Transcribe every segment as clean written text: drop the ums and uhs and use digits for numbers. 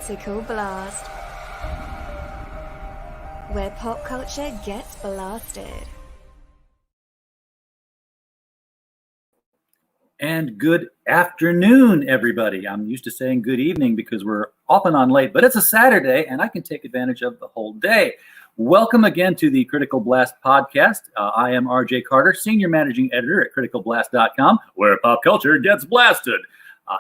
Critical Blast, where pop culture gets blasted. And good afternoon, everybody. I'm used to saying good evening because we're often on late, but it's a Saturday and I can take advantage of the whole day. Welcome again to the Critical Blast podcast. I am RJ Carter, Senior Managing Editor at criticalblast.com, where pop culture gets blasted.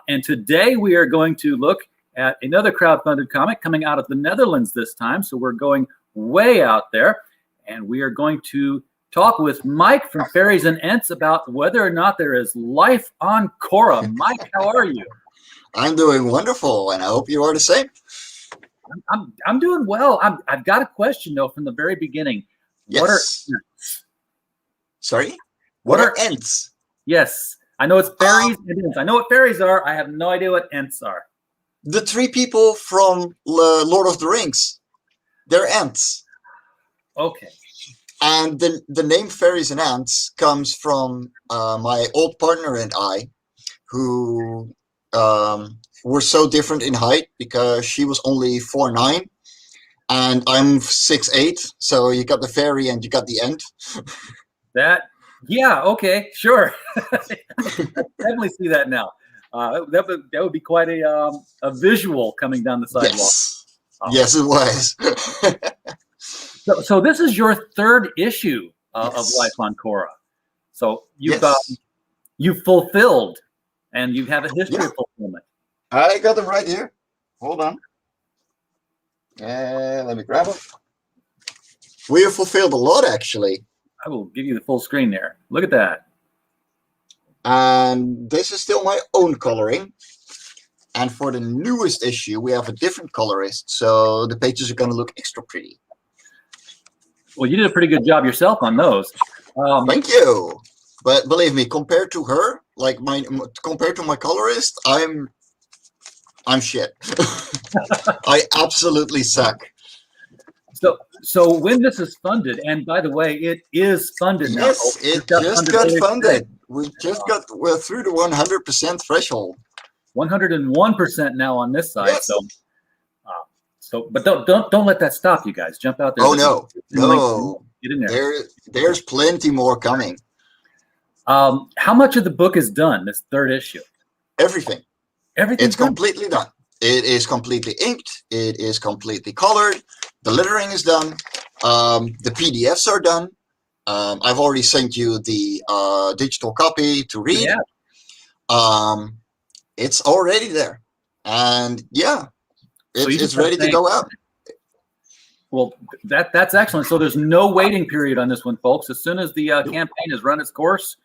And today we are going to look at another crowdfunded comic coming out of the Netherlands this time. So we're going way out there, and we are going to talk with Mike from Faeries and Ents about whether or not there is life on CORA. Mike, how are you? I'm doing wonderful, and I hope you are the same. I'm doing well. I've got a question though from the very beginning. Yes. What are Ents? Sorry? What are Ents? Yes, I know it's Faeries and Ents. I know what Faeries are. I have no idea what Ents are. The three people from Lord of the Rings. They're Ents. Okay. And the name Faeries and Ents comes from my old partner and I, who were so different in height because she was only 4'9", and I'm 6'8", so you got the fairy and you got the Ent. Yeah, okay, sure. Definitely see that now. That would be quite a visual coming down the sidewalk. Yes, yes, it was. So this is your third issue of Life on CORA. So you've fulfilled, and you have a history of fulfillment. I got them right here. Hold on. Let me grab them. We have fulfilled a lot, actually. I will give you the full screen there. Look at that. And this is still my own coloring. And for the newest issue, we have a different colorist, so the pages are going to look extra pretty. Well, you did a pretty good job yourself on those. Thank you. But believe me, compared to her, compared to my colorist, I'm shit. I absolutely suck. So when this is funded, and by the way, it is funded now. Yes, it just got funded. We just we're through the 100% threshold. 101% now on this side. Yes. But don't let that stop you guys. Jump out there. Oh no. Get in there. There's plenty more coming. How much of the book is done? This third issue. Everything. Everything's It's completely done. It is completely inked. It is completely colored. The lettering is done. The PDFs are done. I've already sent you the digital copy to read. Yeah. It's already there, and it's ready to go out. Well, that's excellent. So there's no waiting period on this one, folks. As soon as the campaign has run its course,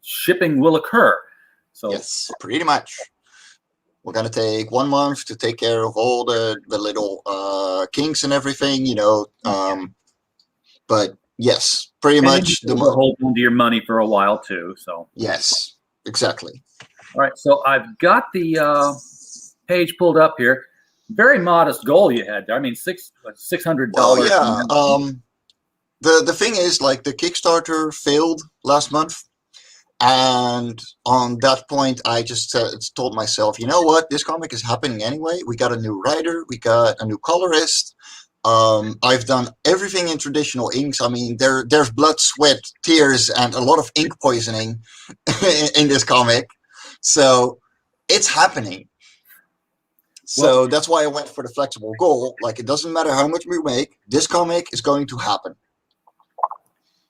shipping will occur. So yes, pretty much. We're gonna take 1 month to take care of all the little kinks and everything, but yes, pretty much. You'll hold on to your money for a while too. So yes, exactly. All right, so I've got the page pulled up here. Very modest goal you had there. I mean, $600. Well, yeah. The thing is, like, the Kickstarter failed last month, and on that point, I just told myself, you know what? This comic is happening anyway. We got a new writer. We got a new colorist. I've done everything in traditional inks. I mean, there's blood, sweat, tears, and a lot of ink poisoning in this comic. So it's happening. So that's why I went for the flexible goal. Like, it doesn't matter how much we make, this comic is going to happen.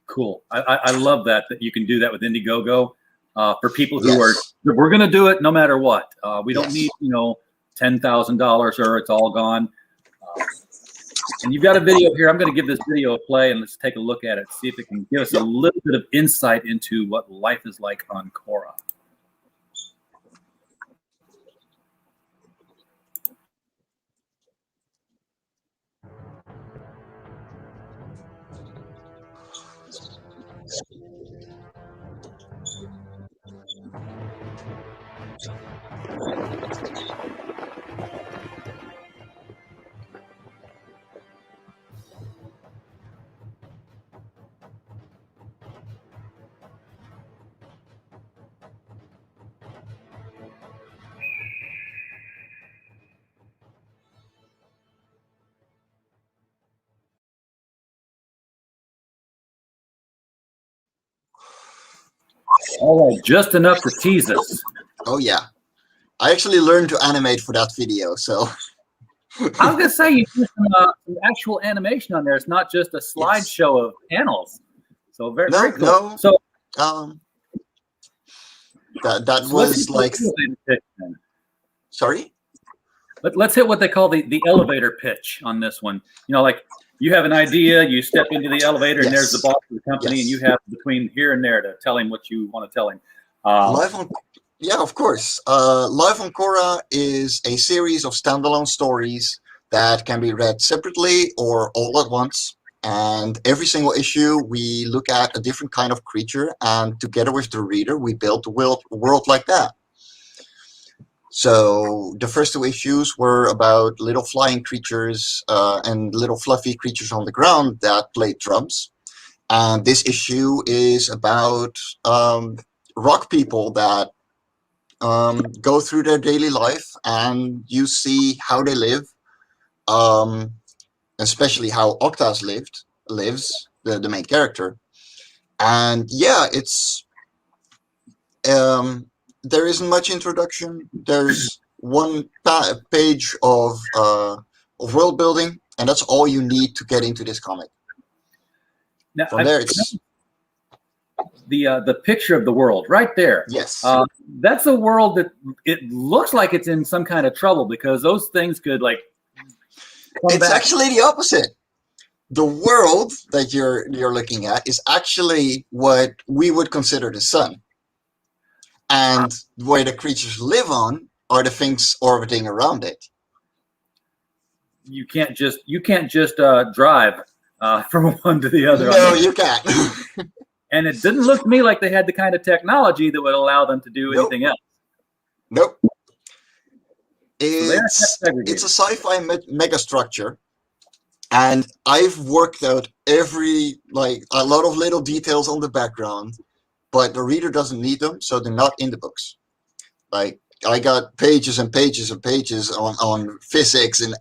Cool. I love that you can do that with Indiegogo. For people who we're going to do it no matter what. We don't need, $10,000 or it's all gone. And you've got a video here. I'm going to give this video a play and let's take a look at it. See if it can give us a little bit of insight into what life is like on CORA. All right, just enough to tease us. Oh yeah, I actually learned to animate for that video, so I was gonna say you do some actual animation on there. It's not just a yes. slideshow of panels. So very No, very cool. no. So That let's hit was the like, elevator pitch then. sorry. Let's hit what they call the elevator pitch on this one. You know, like you have an idea, you step into the elevator, and there's the Yes. boss of the company, and you Yes. have between here and there to tell him what you want to tell him. Uh, Live on, yeah, of course. Live on CORA is a series of standalone stories that can be read separately or all at once. And every single issue, we look at a different kind of creature, and together with the reader, we build the world like that. So the first two issues were about little flying creatures and little fluffy creatures on the ground that played drums. And this issue is about rock people that go through their daily life, and you see how they live, um, especially how Octas lives, the main character. And yeah, it's there isn't much introduction. There's one page of world building, and that's all you need to get into this comic. now, From there, it's the picture of the world right there. yes. That's a world that it looks like it's in some kind of trouble because those things could like. It's actually the opposite. The world that you're looking at is actually what we would consider the sun, and where the creatures live on are the things orbiting around it. You can't just drive from one to the other. No, you can't. And it didn't look to me like they had the kind of technology that would allow them to do anything else. Nope. So It's a sci-fi megastructure, and I've worked out a lot of little details on the background, but the reader doesn't need them, so they're not in the books. Like, I got pages and pages and pages on physics and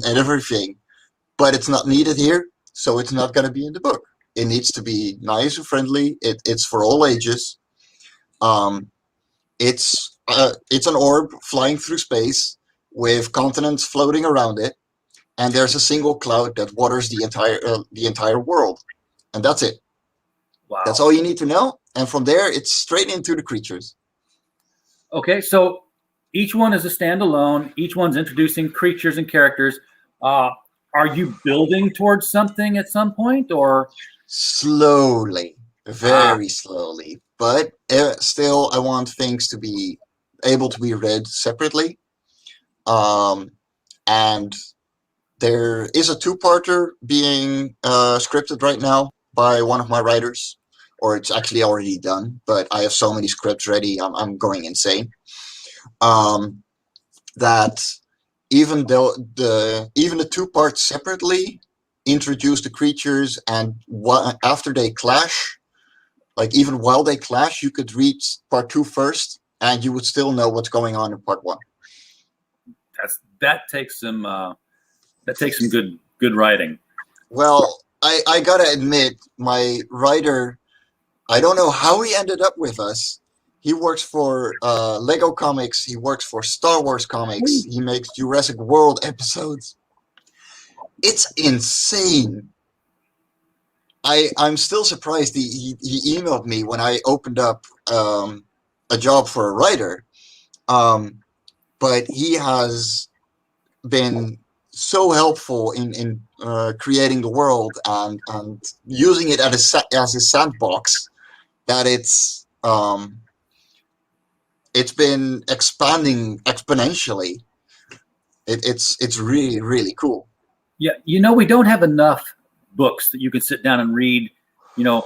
everything, but it's not needed here, so it's not going to be in the book. It needs to be nice and friendly. It's for all ages. It's an orb flying through space with continents floating around it, and there's a single cloud that waters the entire world, and that's it. Wow. That's all you need to know, and from there it's straight into the creatures. Okay, so each one is a standalone. Each one's introducing creatures and characters. Are you building towards something at some point, or Slowly, very slowly, but still, I want things to be able to be read separately. And there is a two-parter being scripted right now by one of my writers, or it's actually already done, but I have so many scripts ready, I'm going insane. That even though the two parts separately introduce the creatures, and after they clash, like even while they clash, you could read part 2 first, and you would still know what's going on in part 1. that takes some good writing. Well, I gotta admit, my writer, I don't know how he ended up with us. He works for Lego Comics. He works for Star Wars Comics. He makes Jurassic World episodes. It's insane. I'm still surprised he emailed me when I opened up a job for a writer. But he has been so helpful in creating the world and using it as a sandbox that it's been expanding exponentially. It's really, really cool. Yeah, we don't have enough books that you can sit down and read. You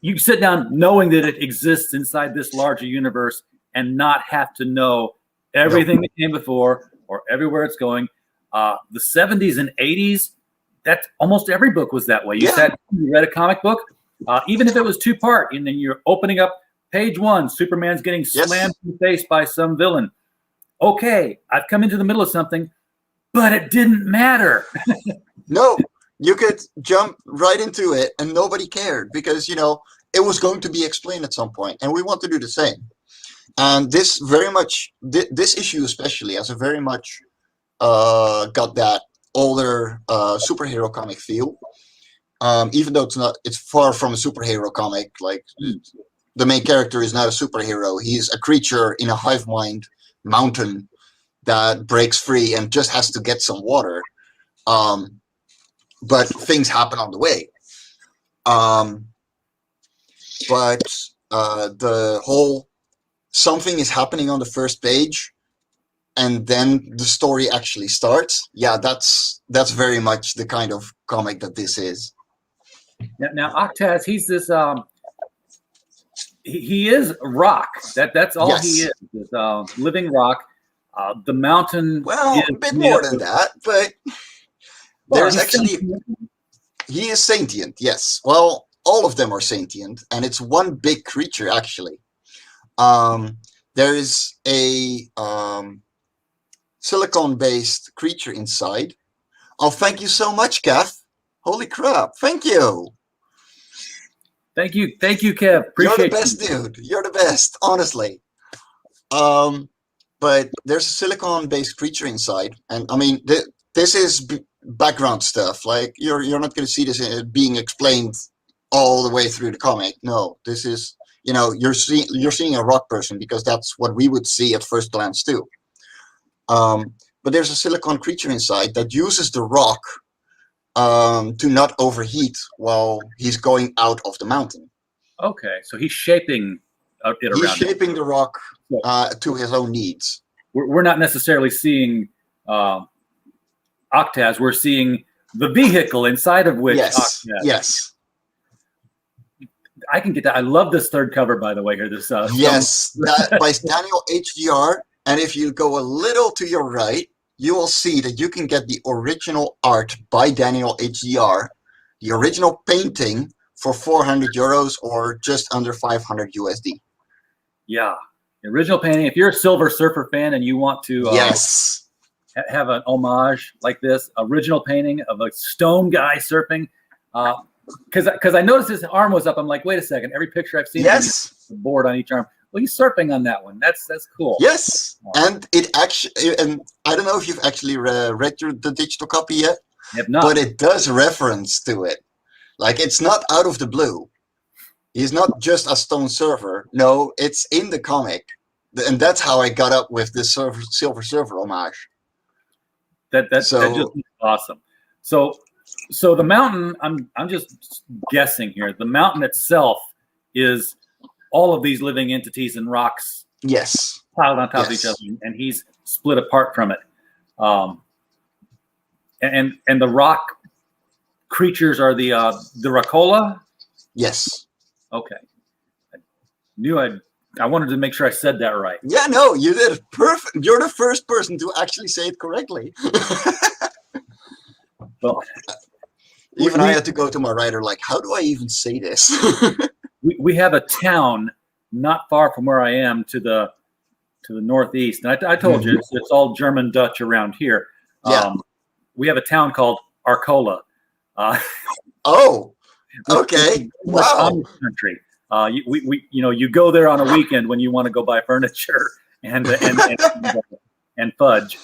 can sit down knowing that it exists inside this larger universe and not have to know everything that came before or everywhere it's going. The 70s and 80s, that almost every book was that way. You read a comic book, even if it was 2-part, and then you're opening up page 1, Superman's getting slammed in the face by some villain. Okay, I've come into the middle of something, but it didn't matter. No, you could jump right into it and nobody cared because, it was going to be explained at some point, and we want to do the same. And this very much, this issue especially, has a very much got that older superhero comic feel. Even though it's far from a superhero comic. Like the main character is not a superhero; he's a creature in a hive mind mountain that breaks free and just has to get some water. But things happen on the way. But the whole something is happening on the first page, and then the story actually starts. Yeah, that's very much the kind of comic that this is. Now Octaz, he's this. He is rock. That's all he is. Living rock. The mountain. Well, a bit more than that, but there's actually he is sentient. Yes. Well, all of them are sentient, and it's one big creature actually. There is a silicon-based creature inside. Oh, thank you so much, Kev. Holy crap! Thank you. Thank you, Kev. Appreciate You're the best, dude. You're the best, honestly. But there's a silicon-based creature inside, and I mean, this is background stuff. Like you're not going to see this being explained all the way through the comic. No, this is you're seeing a rock person because that's what we would see at first glance too. But there's a silicon creature inside that uses the rock to not overheat while he's going out of the mountain. Okay, so he's shaping it around. He's shaping the rock to his own needs. We're not necessarily seeing Octaz. We're seeing the vehicle inside of which Octaz. Yes. I can get that. I love this third cover, by the way. Here, this that by Daniel HDR. And if you go a little to your right, you will see that you can get the original art by Daniel HDR, the original painting for €400 or just under 500 USD. Yeah, the original painting. If you're a Silver Surfer fan and you want to have an homage like this, original painting of a stone guy surfing, because I noticed his arm was up. I'm like, wait a second. Every picture I've seen, the board on each arm. Well, he's surfing on that one. That's cool. Yes, and it actually, and I don't know if you've actually read the digital copy yet. I have not. But it does reference to it. Like it's not out of the blue. He's not just a stone surfer. No, it's in the comic, and that's how I got up with this Silver Surfer homage. That just awesome. So the mountain. I'm just guessing here. The mountain itself is all of these living entities and rocks, piled on top of each other, and he's split apart from it. And the rock creatures are the Rockola? Yes. Okay. I wanted to make sure I said that right. Yeah, no, you did perfect. You're the first person to actually say it correctly. Well, even I had to go to my writer, like, how do I even say this? we have a town not far from where I am to the northeast, and I told you it's all German Dutch around here. We have a town called Arcola. Oh, okay. Wow. Country. You go there on a weekend when you want to go buy furniture and fudge.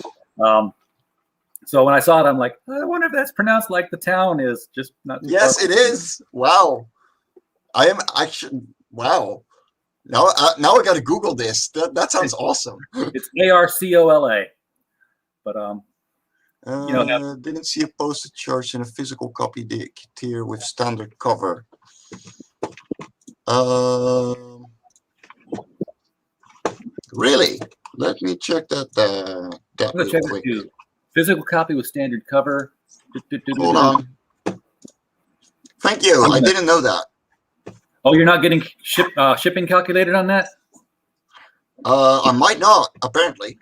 So when I saw it, I'm like, I wonder if that's pronounced like the town is. Just not. Yes, it is. Wow. I am actually. Wow. Now I got to Google this. That sounds awesome. It's Arcola, but didn't see a postage charge in a physical copy tier with standard cover. Really? Let me check that. I'm gonna check it too. Physical copy with standard cover. Hold on. Thank you. I didn't know that. Oh, you're not getting shipping calculated on that? I might not. Apparently.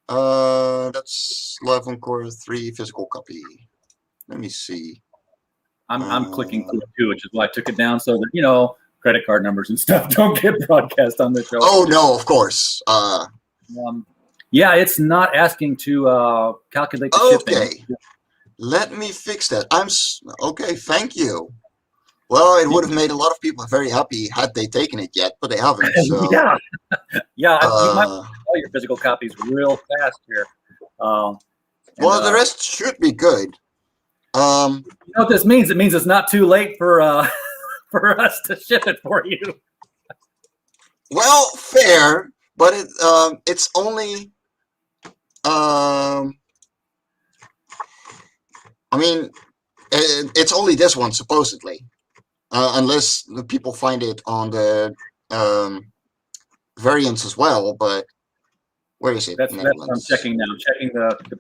That's Live on Core 3 physical copy. Let me see. I'm clicking through it too, which is why I took it down so that credit card numbers and stuff don't get broadcast on the show. Oh no, of course. Yeah, it's not asking to calculate the shipping. Okay, let me fix that. Okay, thank you. Well, it would have made a lot of people very happy had they taken it yet, but they haven't. So Yeah, yeah. You might uh, all your physical copies real fast here. Um, and well, the rest should be good. you know what this means? It means it's not too late for for us to ship it for you. Well, fair, but it's only. I mean, it's only this one supposedly, unless the people find it on the variants as well. But where is it? That's what I'm checking now. I'm checking the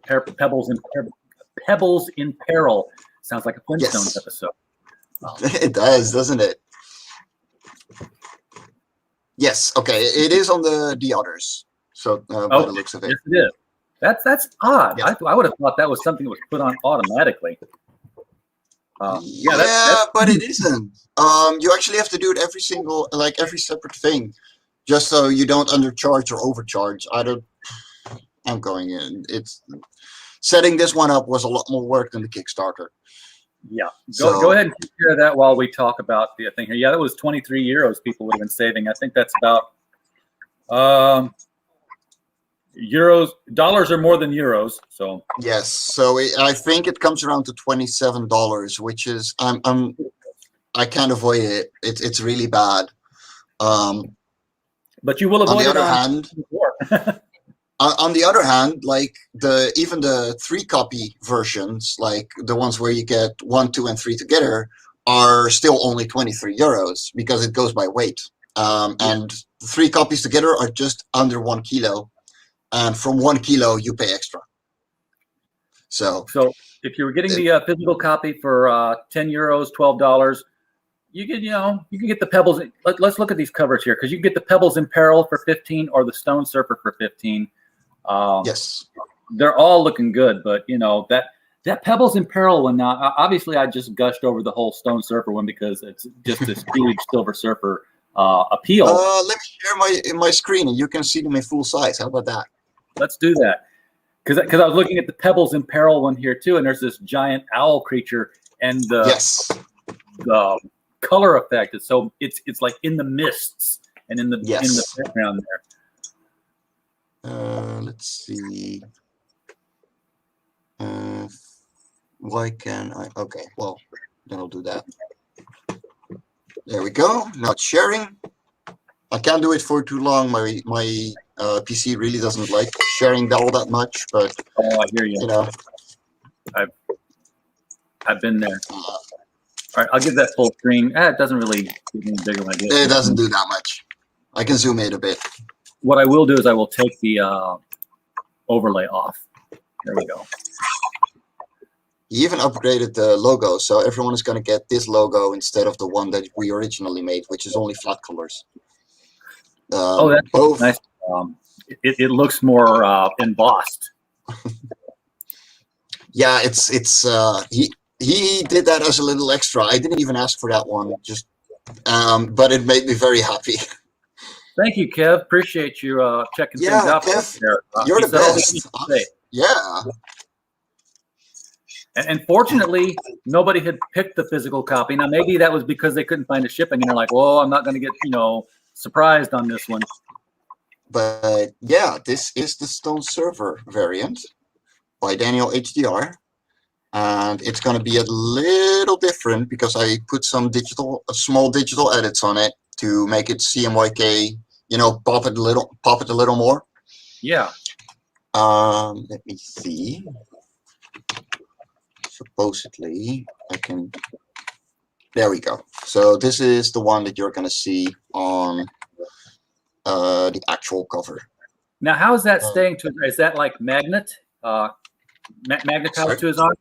Pebbles in Peril. Sounds like a Flintstones episode. Oh. It does, doesn't it? Yes. Okay. It is on the others. So by the looks of it, yes, it is. That's odd. Yeah. I would have thought that was something that was put on automatically. But it isn't. You actually have to do it every separate thing, just so you don't undercharge or overcharge. I'm going in. It's setting this one up was a lot more work than the Kickstarter. Yeah. Go ahead and take care of that while we talk about the thing here. Yeah, that was 23 euros people would have been saving. I think that's about dollars are more than euros. So yes. So I think it comes around to $27, which is I can't avoid it. It's really bad. But you will avoid it on the other hand, like even the 3-copy versions, like the ones where you get 1, 2, and 3 together, are still only 23 euros because it goes by weight. And 3 copies together are just under 1 kilo, and from 1 kilo you pay extra. So if you were getting the physical copy for 10 euros, $12, you can get the Pebbles. Let's look at these covers here, because you can get the Pebbles in Peril for 15 or the Stone Surfer for 15. Yes, they're all looking good, but that Pebbles in Peril one. Now, obviously, I just gushed over the whole Stone Surfer one because it's just this huge Silver Surfer appeal. Let me share my screen and you can see them in full size. How about that? Let's do that, because I was looking at the Pebbles in Peril one here too, and there's this giant owl creature, and the color effect is it's like in the mists and in the background there. Let's see. Why can I? Okay, well, then I'll do that. There we go. Now it's sharing. I can't do it for too long. My PC really doesn't like sharing all that much, but I hear you. I've been there. All right, I'll give that full screen. It doesn't really give me bigger like it doesn't do that much. I can zoom in a bit. What I will do is I will take the overlay off. There we go. He even upgraded the logo, so everyone is going to get this logo instead of the one that we originally made, which is only flat colors. That's both nice. It looks more embossed. Yeah, it's he did that as a little extra. I didn't even ask for that one, just but it made me very happy. Thank you, Kev. Appreciate you checking things out. Kev, you're the best. Yeah. And fortunately, nobody had picked the physical copy. Now, maybe that was because they couldn't find a shipping, and they're like, "Well, I'm not going to get surprised on this one." But yeah, this is the Stone Surfer variant by Daniel HDR, and it's going to be a little different because I put some small digital edits on it to make it CMYK, pop it a little more. Yeah. Let me see. Supposedly, I can. There we go. So this is the one that you're going to see on the actual cover. Now, how is that staying to? Is that like magnetized to his arm?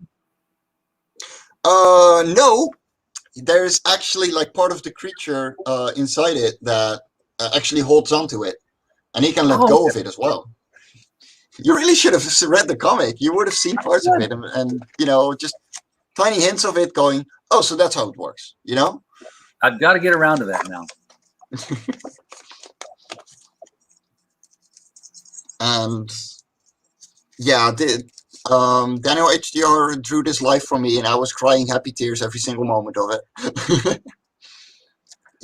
No. There's actually like part of the creature inside it that actually holds onto it, and he can let go of it as well. You really should have read the comic. You would have seen parts of it, and just tiny hints of it going, oh, so that's how it works, I've got to get around to that now. And yeah, Daniel HDR drew this live for me, and I was crying happy tears every single moment of it.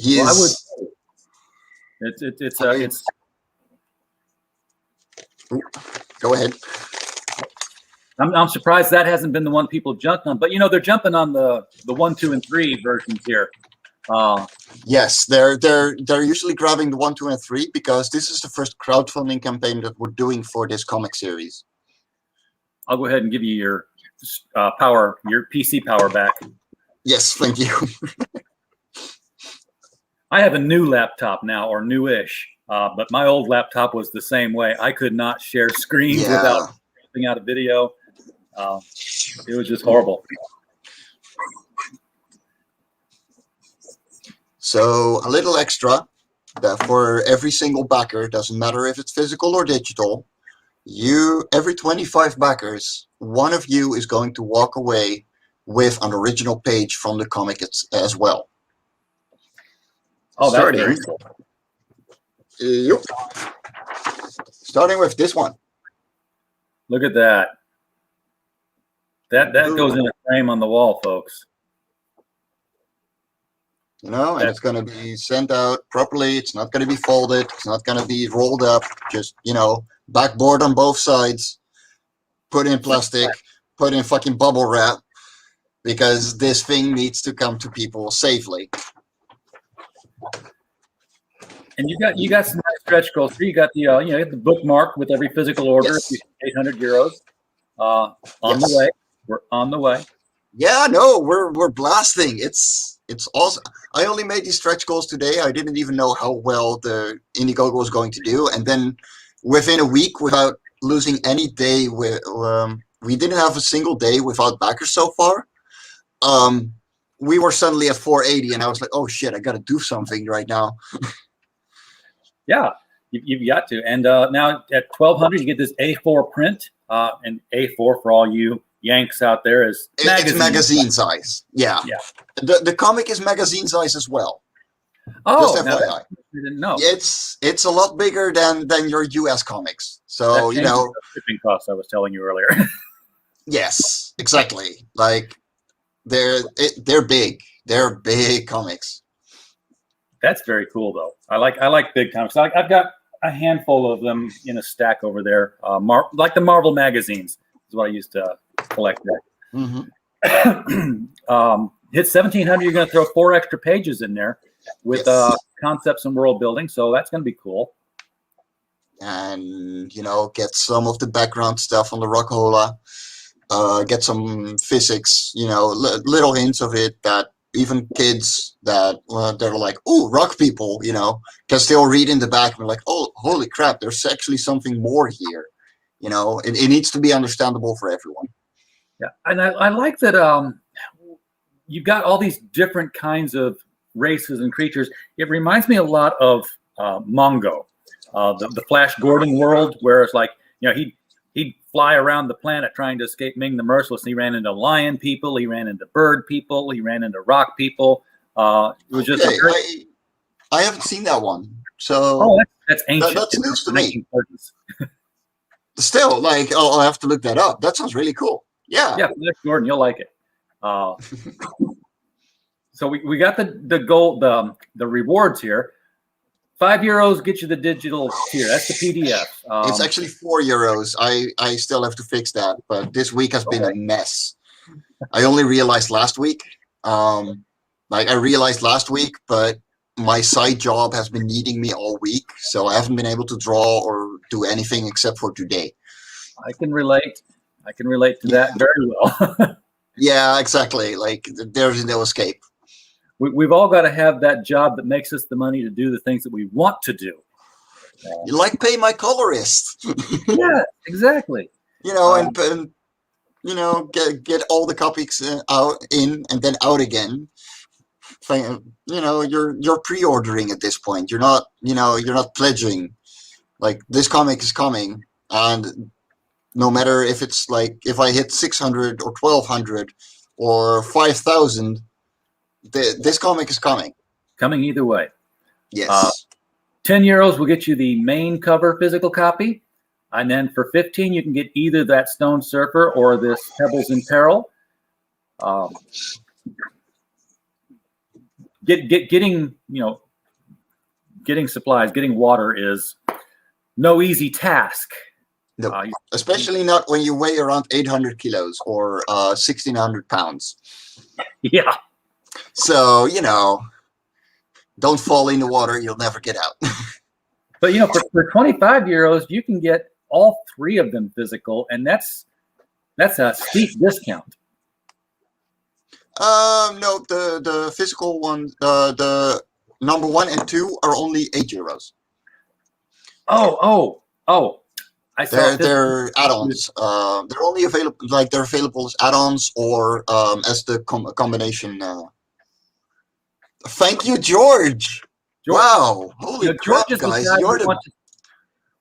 He Well, I would. is. It's Go ahead. I'm surprised that hasn't been the one people jumped on, but they're jumping on the 1, 2, and 3 versions here. Yes, they're usually grabbing the 1, 2, and 3 because this is the first crowdfunding campaign that we're doing for this comic series. I'll go ahead and give you your power, your PC power back. Yes, thank you. I have a new laptop now, or newish, but my old laptop was the same way. I could not share screens without putting out a video. It was just horrible. So a little extra that for every single backer, doesn't matter if it's physical or digital, every 25 backers, one of you is going to walk away with an original page from the comic as well. Oh, that's very cool. Yep. Starting with this one. Look at that. That goes in a frame on the wall, folks. And it's going to be sent out properly. It's not going to be folded. It's not going to be rolled up. Just, backboard on both sides. Put in plastic. Put in fucking bubble wrap. Because this thing needs to come to people safely. And you got some nice stretch goals. You got the bookmark with every physical order. Yes. 800 euros. On the way. We're on the way. Yeah, no, we're blasting. It's awesome. I only made these stretch goals today. I didn't even know how well the Indiegogo was going to do, and then within a week, without losing any day, we didn't have a single day without backers so far. We were suddenly at 480, and I was like, "Oh shit, I got to do something right now." Yeah, you've got to. And now at 1,200, you get this A4 print, and A4 for all you Yanks out there is magazine. It's magazine size. Yeah. The comic is magazine size as well. Oh, just FYI. I didn't know. It's a lot bigger than your US comics. So the shipping costs I was telling you earlier. Yes, exactly. Like they're big. They're big comics. That's very cool though. I like big comics. I've got a handful of them in a stack over there. Like the Marvel magazines is what I used to collect that. Mm-hmm. Hit 1,700, you're going to throw 4 extra pages in there with concepts and world building, so that's going to be cool. And get some of the background stuff on the Rockhola, get some physics, little hints of it that even kids that they're like, "Ooh, rock people," can still read in the back and be like, "Oh, holy crap, there's actually something more here." It needs to be understandable for everyone. Yeah, and I like that you've got all these different kinds of races and creatures. It reminds me a lot of Mongo, the Flash Gordon world, where it's like, he'd fly around the planet trying to escape Ming the Merciless. He ran into lion people, he ran into bird people, he ran into rock people. It was just I haven't seen that one. So that's ancient. That's news to me. Still, I'll have to look that up. That sounds really cool. Yeah, Flash Gordon, you'll like it. So we got the goal, the rewards here. €5 get you the digital tier. That's the PDF. It's actually €4. I still have to fix that, but this week has been a mess. I only realized last week. I realized last week, but my side job has been needing me all week, so I haven't been able to draw or do anything except for today. I can relate to that very well. Yeah, exactly. There's no escape. We've all got to have that job that makes us the money to do the things that we want to do. You pay my colorist. Yeah, exactly. And get all the copies out in and then out again. You're pre-ordering at this point. You're not pledging. This comic is coming, and no matter if it's if I hit 600 or 1,200 or 5,000. This comic is coming. Coming either way. Yes. €10 will get you the main cover physical copy. And then for 15, you can get either that Stone Surfer or this Pebbles in Peril. getting getting supplies, getting water is no easy task. No, especially not when you weigh around 800 kilos or 1,600 pounds. Yeah. So, don't fall in the water. You'll never get out. But, for 25 euros, you can get all 3 of them physical, and that's a steep discount. No, the physical one, the number 1 and 2 are only 8 euros. Oh. I saw they're add-ons. They're only available, they're available as add-ons or as the combination. Thank you, George. Wow, holy crap, George is guys! the guy You're the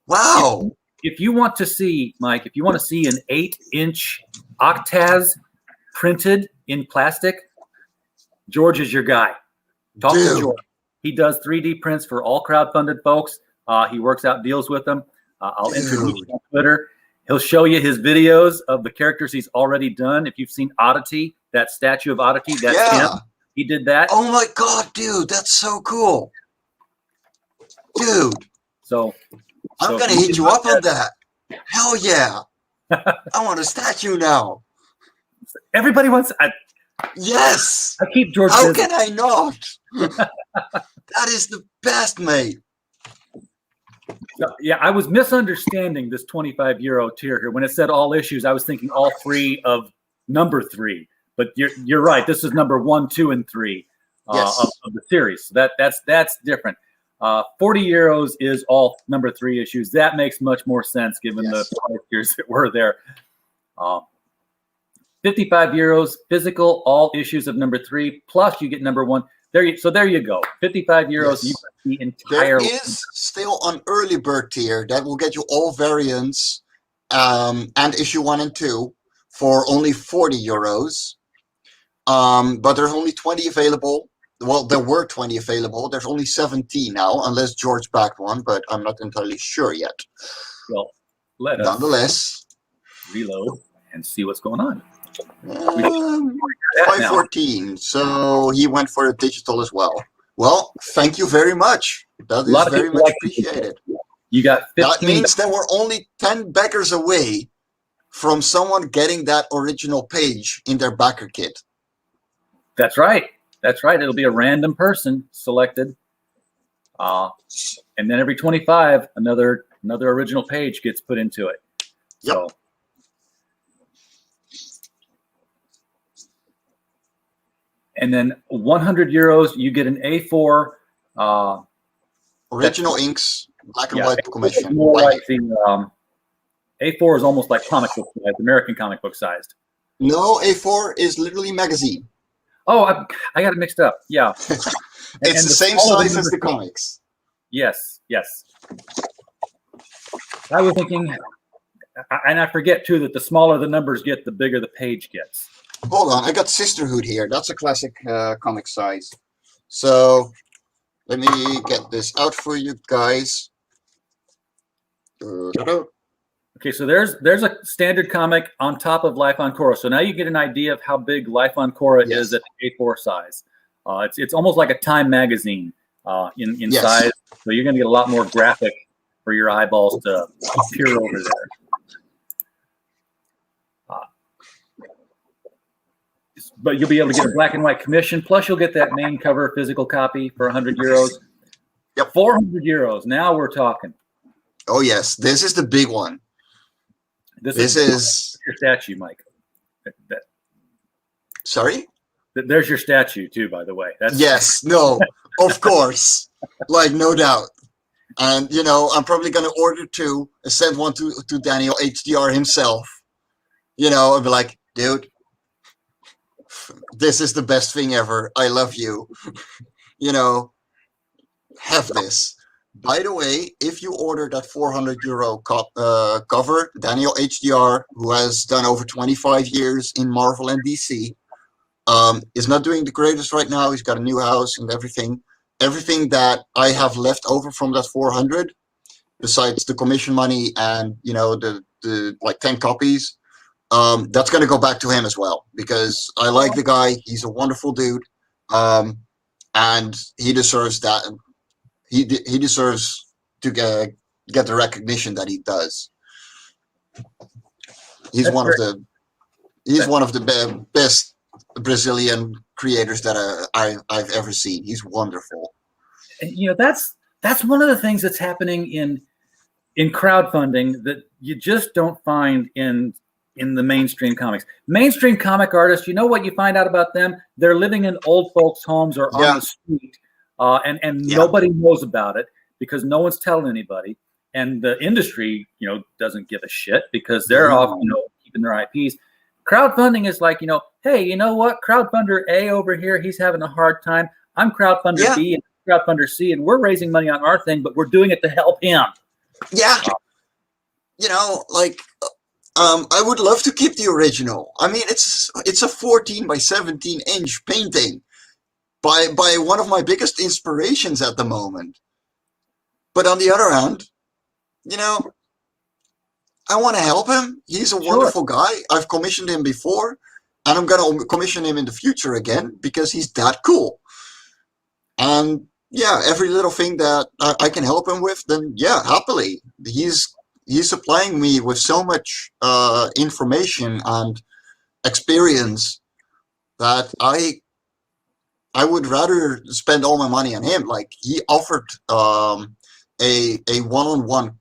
wow. If you want to see, Mike, if you want to see an 8-inch Octaz printed in plastic, George is your guy. Talk to George. He does 3D prints for all crowdfunded folks. He works out deals with them. I'll introduce him on Twitter. He'll show you his videos of the characters he's already done. If you've seen Oddity, that statue of Oddity, that's him. He did that. Oh my god, dude, that's so cool. Dude. So I'm gonna hit you up on that. Hell yeah. I want a statue now. Everybody wants yes. I keep George How busy. can I not? That is the best, mate. Yeah, I was misunderstanding this 25 euro tier here. When it said all issues, I was thinking all 3 of number 3. But you're right. This is number 1, 2, and 3 of the series. So that's different. 40 euros is all number 3 issues. That makes much more sense given the 5 years that were there. 55 euros physical, all issues of number 3, plus you get number 1. There you go. 55 euros. You get the entire. There is still an early bird tier that will get you all variants and issue 1 and 2 for only 40 euros. But there's only 20 available. Well, there were 20 available. There's only 17 now, unless George backed one, but I'm not entirely sure yet. Well, let us nonetheless reload and see what's going on. 514. So he went for the digital as well. Well, thank you very much. That is very much appreciated. You got 15. That means that we're only 10 backers away from someone getting that original page in their backer kit. That's right. That's right. It'll be a random person selected. And then every 25, another original page gets put into it. Yep. So, and then 100 euros, you get an A4. Original inks, black and white commission. More like the A4 is almost like comic book size, American comic book sized. No, A4 is literally magazine. Oh, I got it mixed up. Yeah. It's the same size as the comics. Yes. I was thinking, and I forget too that the smaller the numbers get, the bigger the page gets. Hold on, I got Sisterhood here. That's a classic comic size. So let me get this out for you guys. Okay, so there's a standard comic on top of Life on CORA. So now you get an idea of how big Life on CORA is at the A4 size. It's almost like a Time magazine in size. So you're going to get a lot more graphic for your eyeballs to peer over there. But you'll be able to get a black and white commission. Plus, you'll get that main cover physical copy for 100 euros. Yep. 400 euros. Now we're talking. Oh, yes. This is the big one. This is your statue, Mike. Sorry? There's your statue, too, by the way. Yes. No, of course. Like, no doubt. And, I'm probably going to order 2 and send one to Daniel HDR himself. And be like, dude, this is the best thing ever. I love you. Have this. By the way, if you order that 400 euro cover, Daniel HDR, who has done over 25 years in Marvel and DC, is not doing the greatest right now. He's got a new house and everything. Everything that I have left over from that 400, besides the commission money and, the like 10 copies, that's going to go back to him as well, because I like the guy. He's a wonderful dude. and he deserves that. He deserves to get the recognition that he does. He's That's one of very- the best Brazilian creators that I've ever seen. He's wonderful. And, that's one of the things that's happening in crowdfunding that you just don't find in the mainstream comics. Mainstream comic artists, you know what you find out about them? They're living in old folks' homes or on the street, and nobody knows about it because no one's telling anybody. And the industry, doesn't give a shit because they're off, keeping their IPs. Crowdfunding is like, hey, you know what? Crowdfunder A over here, he's having a hard time. I'm crowdfunder B and crowdfunder C, and we're raising money on our thing, but we're doing it to help him. Yeah. I would love to keep the original. I mean, it's a 14 by 17 inch painting by one of my biggest inspirations at the moment. But on the other hand, I want to help him. He's a wonderful guy. I've commissioned him before, and I'm going to commission him in the future again because he's that cool. And yeah, every little thing that I can help him with, then yeah, happily. He's supplying me with so much information and experience that I would rather spend all my money on him. Like, he offered a one-on-one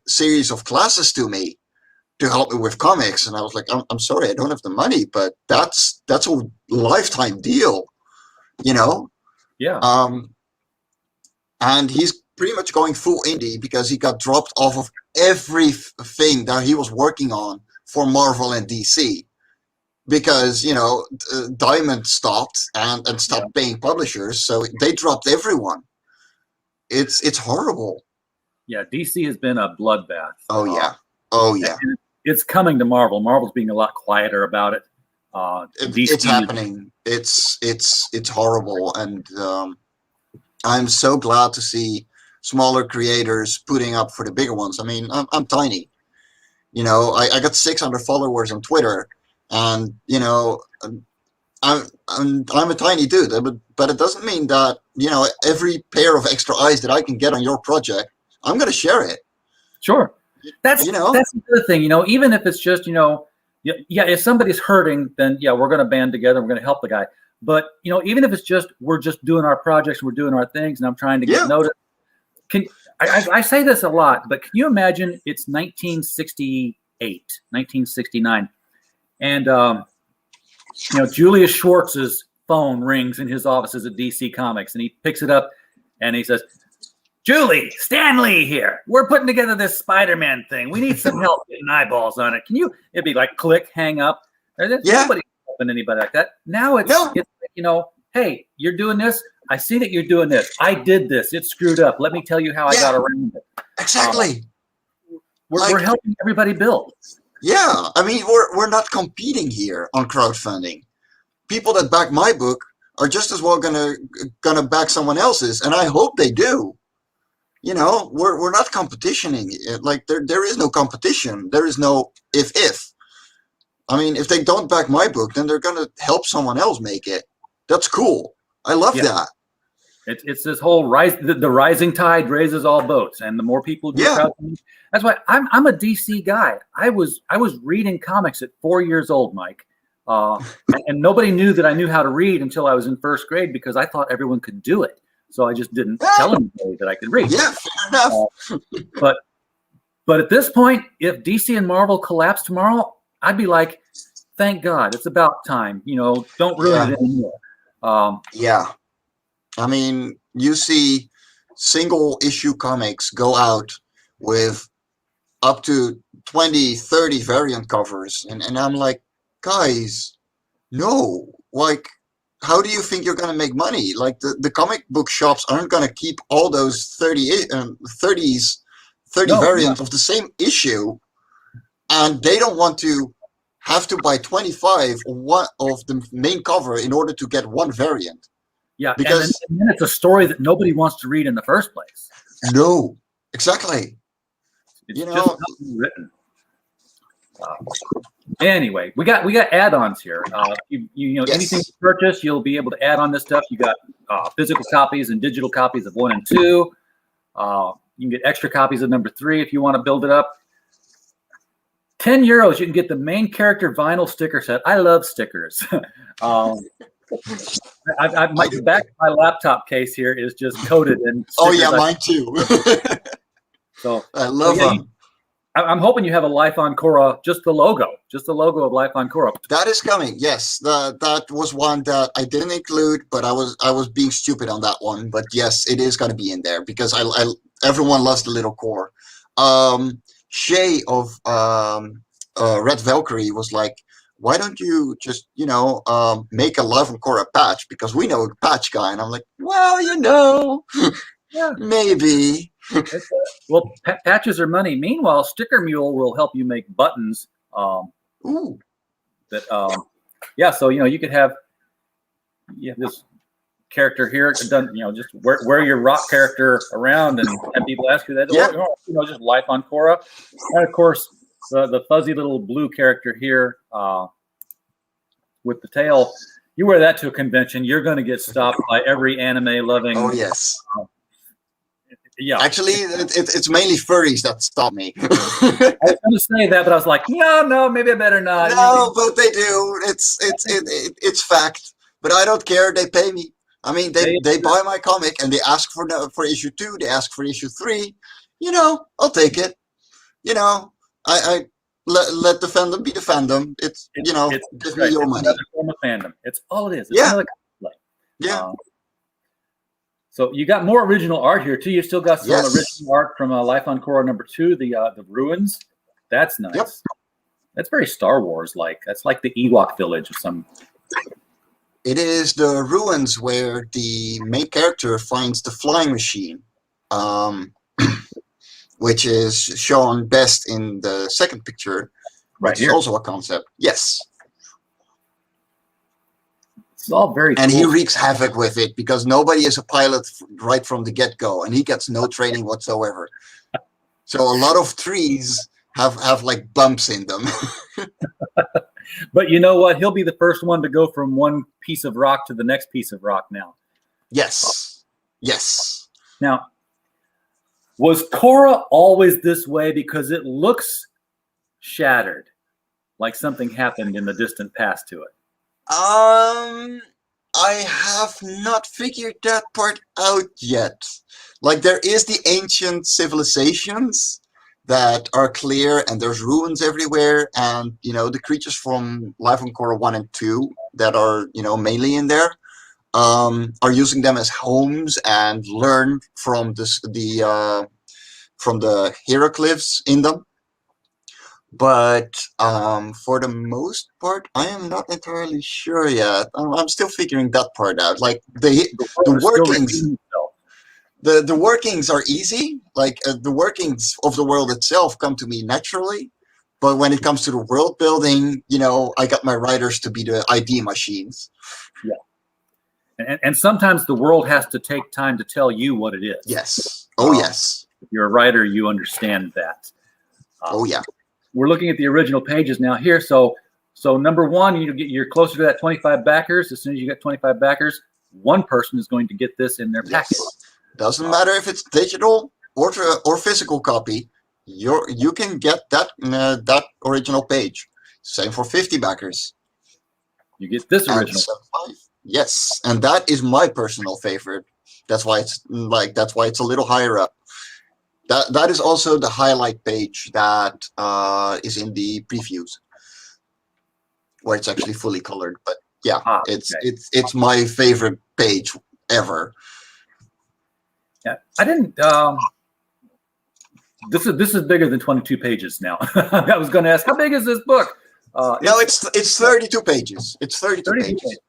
series of classes to me to help me with comics, and I was like, I'm sorry, I don't have the money, but that's a lifetime deal, Yeah. And he's pretty much going full indie because he got dropped off of everything that he was working on for Marvel and DC because Diamond stopped and stopped paying publishers, so they dropped everyone. It's horrible. Yeah, DC has been a bloodbath. Oh yeah. It's coming to Marvel. Marvel's being a lot quieter about it. It's happening. It's horrible, and I'm so glad to see smaller creators putting up for the bigger ones. I mean, I'm tiny. I got 600 followers on Twitter, and I'm a tiny dude. But it doesn't mean that every pair of extra eyes that I can get on your project, I'm going to share it. Sure. That's the other thing, even if it's just, if somebody's hurting, then yeah, we're going to band together. We're going to help the guy. But, even if it's just, we're just doing our projects, we're doing our things, and I'm trying to get noticed. I say this a lot, but can you imagine it's 1968, 1969, and, Julius Schwartz's phone rings in his offices at DC Comics, and he picks it up, and he says, Julie, Stan Lee here. We're putting together this Spider-Man thing. We need some help getting eyeballs on it. It'd be like click, hang up. Nobody helping anybody like that. Now it's hey, you're doing this. I see that you're doing this. I did this. It's screwed up. Let me tell you how I got around it. Exactly. We're helping everybody build. Yeah, I mean, we're not competing here on crowdfunding. People that back my book are just as well gonna back someone else's, and I hope they do. We're not competitioning. Like, there is no competition. There is no if. I mean, if they don't back my book, then they're gonna help someone else make it. That's cool. I love that. It's this whole rise. The rising tide raises all boats, and the more people do crowdfunding. That's why I'm a DC guy. I was reading comics at 4 years old, Mike, and nobody knew that I knew how to read until I was in first grade because I thought everyone could do it. So I just didn't tell anybody that I could read. Yeah, fair enough. But at this point, if DC and Marvel collapse tomorrow, I'd be like, thank God, it's about time. Don't ruin it anymore. Yeah. I mean, you see single issue comics go out with up to 20, 30 variant covers. And I'm like, guys, no. Like, how do you think you're going to make money? Like, the comic book shops aren't going to keep all those 30 variants of the same issue, and they don't want to have to buy 25 of the main cover in order to get one variant. Yeah, because and then it's a story that nobody wants to read in the first place. No, exactly. It's just not written. Anyway, we got add-ons here. You know, Yes. anything you purchase, you'll be able to add on this stuff. You got physical copies and digital copies of 1 and 2. You can get extra copies of number 3 if you want to build it up. €10, you can get the main character vinyl sticker set. I love stickers. The back of my laptop case here is just coated in stickers. Oh yeah, mine too. So I love them. I'm hoping you have a Life on CORA, just the logo of Life on CORA. That is coming. Yes, that was one that I didn't include, but I was being stupid on that one. But yes, it is going to be in there because everyone loves the little core. Shay of Red Valkyrie was like, why don't you just make a Life on CORA patch, because we know a patch guy. And I'm like, well, Yeah. maybe. Well, patches are money. Meanwhile, Sticker Mule will help you make buttons. Ooh. Yeah. So you could have this character here done. Just wear your rock character around, and people ask you that. Yeah. Just Life on CORA, and of course the fuzzy little blue character here with the tail. You wear that to a convention, you're going to get stopped by every anime loving. Oh yes. Yeah. Actually, it's mainly furries that stop me. I was going to say that, but I was like, no, maybe I better not. No, but they do. It's fact. But I don't care. They pay me. I mean, they buy my comic and they ask for issue 2. They ask for issue 3. I'll take it. I let the fandom be the fandom. It's give me your money. Another form of fandom. It's all it is. It's Yeah. Yeah. So you got more original art here too. You still got some original art from Life on CORA number 2, the ruins. That's nice. Yep. That's very Star Wars like. That's like the Ewok village of some. It is the ruins where the main character finds the flying machine, which is shown best in the second picture, which is also a concept. Yes. It's all very and cool. he wreaks havoc with it because nobody is a pilot right from the get-go, and he gets no training whatsoever. So a lot of trees have like bumps in them. But you know what? He'll be the first one to go from one piece of rock to the next piece of rock now. Yes. Yes. Now, was CORA always this way? Because it looks shattered, like something happened in the distant past to it. I have not figured that part out yet. Like, there is the ancient civilizations that are clear, and there's ruins everywhere, and the creatures from Life on CORA 1 and 2 that are mainly in there are using them as homes and learn from the hieroglyphs in them. But for the most part, I am not entirely sure yet. I'm still figuring that part out. Like the workings, the workings are easy. Like the workings of the world itself come to me naturally. But when it comes to the world building, I got my writers to be the ID machines. Yeah. And sometimes the world has to take time to tell you what it is. Yes. Oh, yes. If you're a writer, you understand that. Oh, yeah. We're looking at the original pages now here. So number 1, you're closer to that 25 backers. As soon as you get 25 backers, one person is going to get this in their package. Doesn't matter if it's digital or physical copy. You can get that original page. Same for 50 backers. You get this original. Yes, and that is my personal favorite. That's why it's a little higher up. That is also the highlight page that is in the previews, where it's actually fully colored. But yeah, it's my favorite page ever. Yeah, I didn't. This is bigger than 22 pages now. I was going to ask, how big is this book? No, it's 32 pages. It's 32 pages.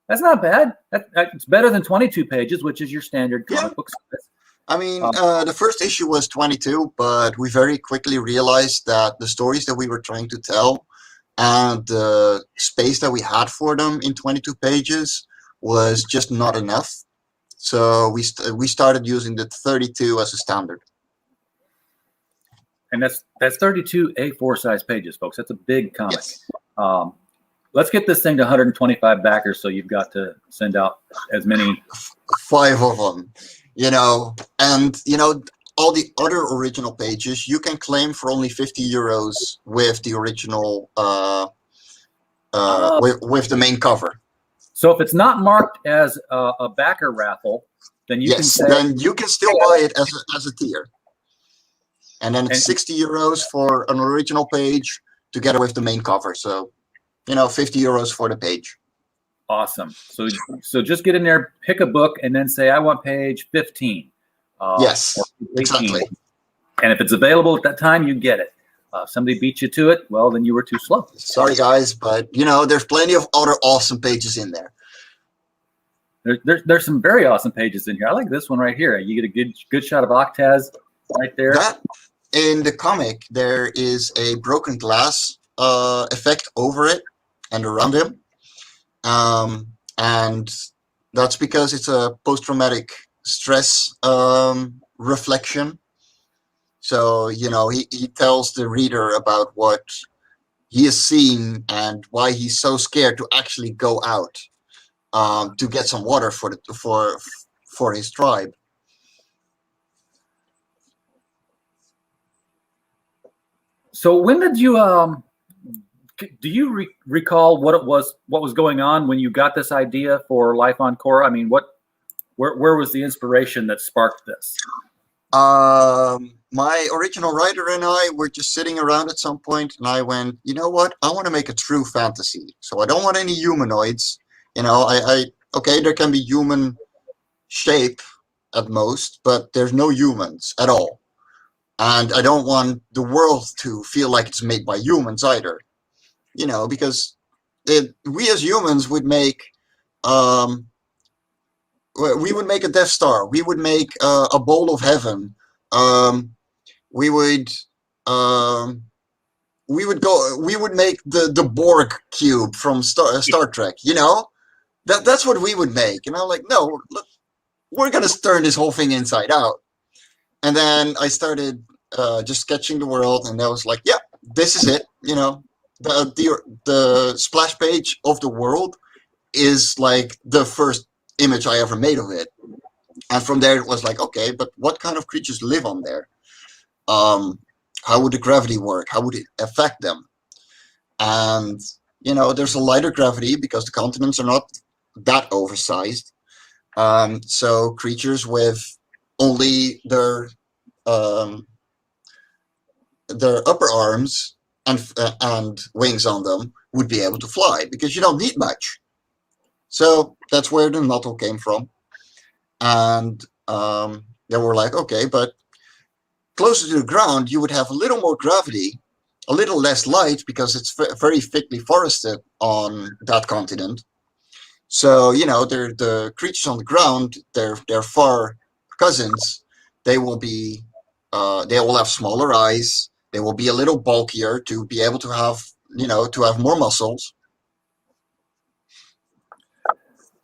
That's not bad. It's better than 22 pages, which is your standard comic book size. I mean, the first issue was 22, but we very quickly realized that the stories that we were trying to tell and the space that we had for them in 22 pages was just not enough. So we started using the 32 as a standard. And that's 32 A4 size pages, folks. That's a big comic. Yes. Let's get this thing to 125 backers, so you've got to send out as many. 5 of them, and all the other original pages you can claim for only 50 euros with the original with the main cover. So if it's not marked as a backer raffle, then you can say, then you can still buy it as a tier. And then it's 60 euros for an original page together with the main cover. So, 50 euros for the page. Awesome. So just get in there, pick a book, and then say, I want page 15. Yes, exactly. And if it's available at that time, you get it. If somebody beat you to it, well, then you were too slow. Sorry, guys, but, there's plenty of other awesome pages in there. There's some very awesome pages in here. I like this one right here. You get a good shot of Octaz right there. In the comic, there is a broken glass effect over it and around him. And that's because it's a post-traumatic stress reflection. So, he tells the reader about what he has seen and why he's so scared to actually go out to get some water for his tribe. So when did you do you recall what was going on when you got this idea for Life on CORA? I mean, where was the inspiration that sparked this? My original writer and I were just sitting around at some point, and I went, you know what? I want to make a true fantasy. So I don't want any humanoids. Okay, there can be human shape at most, but there's no humans at all. And I don't want the world to feel like it's made by humans either. Because we as humans would make a Death Star. We would make a bowl of heaven. We would make the Borg cube from Star Trek. That's what we would make. And I'm like, no, look, we're gonna turn this whole thing inside out. And then I started just sketching the world, and I was like, yeah, this is it. The splash page of the world is like the first image I ever made of it. And from there it was like, okay, but what kind of creatures live on there? How would the gravity work? How would it affect them? And, there's a lighter gravity because the continents are not that oversized. So creatures with only their upper arms and wings on them would be able to fly because you don't need much. So that's where the Nuttall came from. And they were like, okay, but closer to the ground, you would have a little more gravity, a little less light because it's very thickly forested on that continent. So, the creatures on the ground, their far cousins, they will have smaller eyes. They will be a little bulkier to be able to have, more muscles.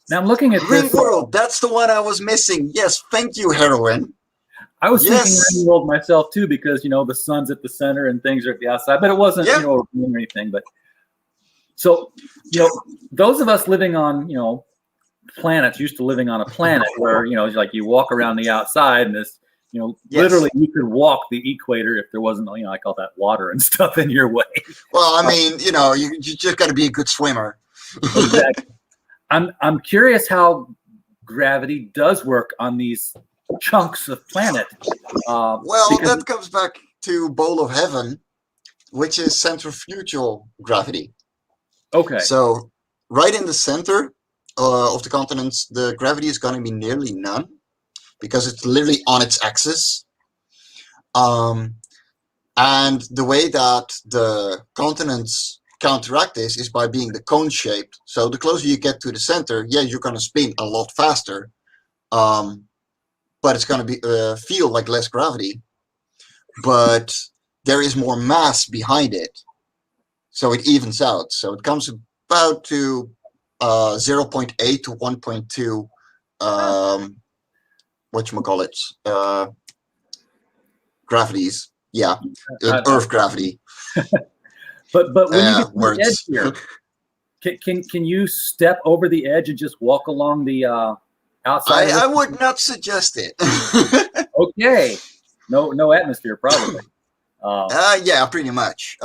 Now I'm looking at Ring this. World, that's the one I was missing. Yes, thank you, Heroine. I was thinking Ring World myself too, because the sun's at the center and things are at the outside, but it wasn't or anything. But so those of us living on planets, used to living on a planet where it's like you walk around the outside and this literally you could walk the equator if there wasn't I call that water and stuff in your way. Well, I mean you just got to be a good swimmer. Exactly. I'm curious how gravity does work on these chunks of planet. That comes back to Bowl of Heaven, which is centrifugal gravity. Okay. So right in the center of the continents, the gravity is going to be nearly none because it's literally on its axis. And the way that the continents counteract this is by being the cone shaped. So the closer you get to the center, you're going to spin a lot faster, but it's going to be feel like less gravity. But there is more mass behind it, so it evens out. So it comes about to 0.8 to 1.2 gravities. Yeah, I- Earth gravity. but when you get to the edge Words. here, can you step over the edge and just walk along the outside of I it? would not suggest it. Okay, no atmosphere probably. Yeah, pretty much.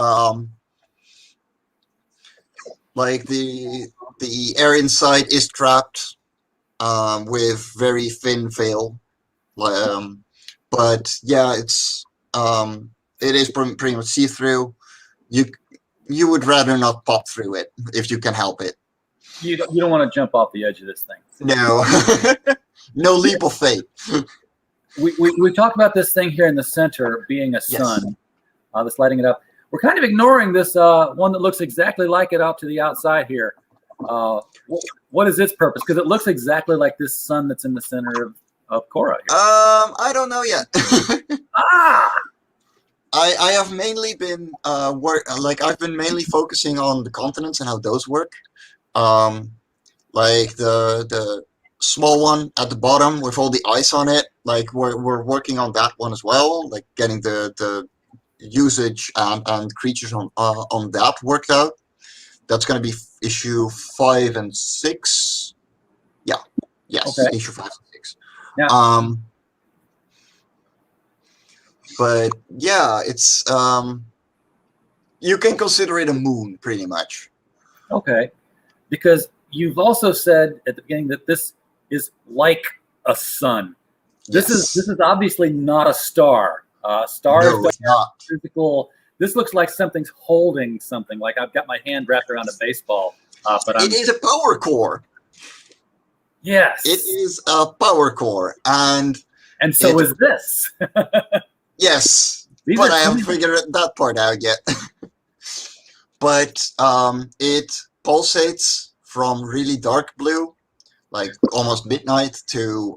Like the air inside is trapped with very thin veil. Um, but yeah, it is pretty much see through. You you would rather not pop through it if you can help it. You don't want to jump off the edge of this thing. No, no leap of faith. We talked about this thing here in the center being a Yes. sun that's lighting it up. We're kind of ignoring this one that looks exactly like it out to the outside here. What is its purpose? Because it looks exactly like this sun that's in the center of CORA here. I don't know yet. Ah! I have mainly been I've been mainly focusing on the continents and how those work. Like the small one at the bottom with all the ice on it. Like we're working on that one as well. Like getting the usage and creatures on that worked out. That's going to be issue 5 and 6. Yeah. Yes. Okay. Issue 5 and 6. Now, But yeah, it's you can consider it a moon pretty much. okay, because you've also said at the beginning that this is like a sun. This Yes. is obviously not a star. Stars No, don't it's not. have physical. This looks like something's holding something. Like I've got my hand wrapped around a baseball, but I'm It is a power core. yes. It is a power core, and so it- is this. yes, These but are I haven't 20 figured that part out yet. But it pulsates from really dark blue, like almost midnight, to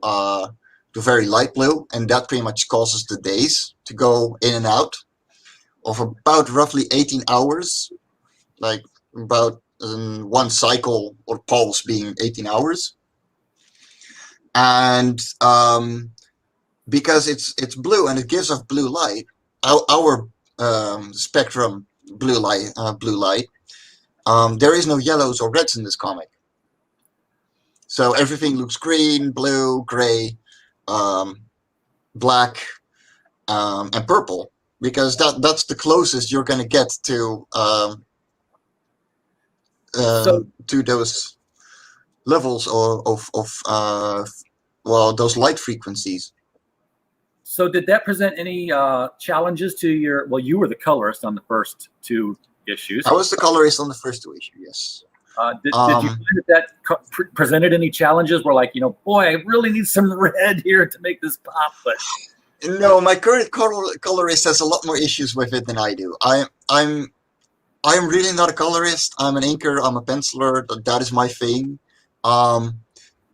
very light blue, and that pretty much causes the days to go in and out of about roughly 18 hours, like about one cycle or pulse being 18 hours. And because it's blue and it gives off blue light, our spectrum blue light, there is no yellows or reds in this comic. So everything looks green, blue, gray, black, and purple, because that's the closest you're going to get to to those levels of those light frequencies. So did that present any challenges to your? Well, you were the colorist on the first 2 issues. I was the colorist on the first 2 issues. Yes. Did you find that presented any challenges? Where like boy, I really need some red here to make this pop, but No, my current colorist has a lot more issues with it than I do. I'm really not a colorist. I'm an inker. I'm a penciler. That is my thing.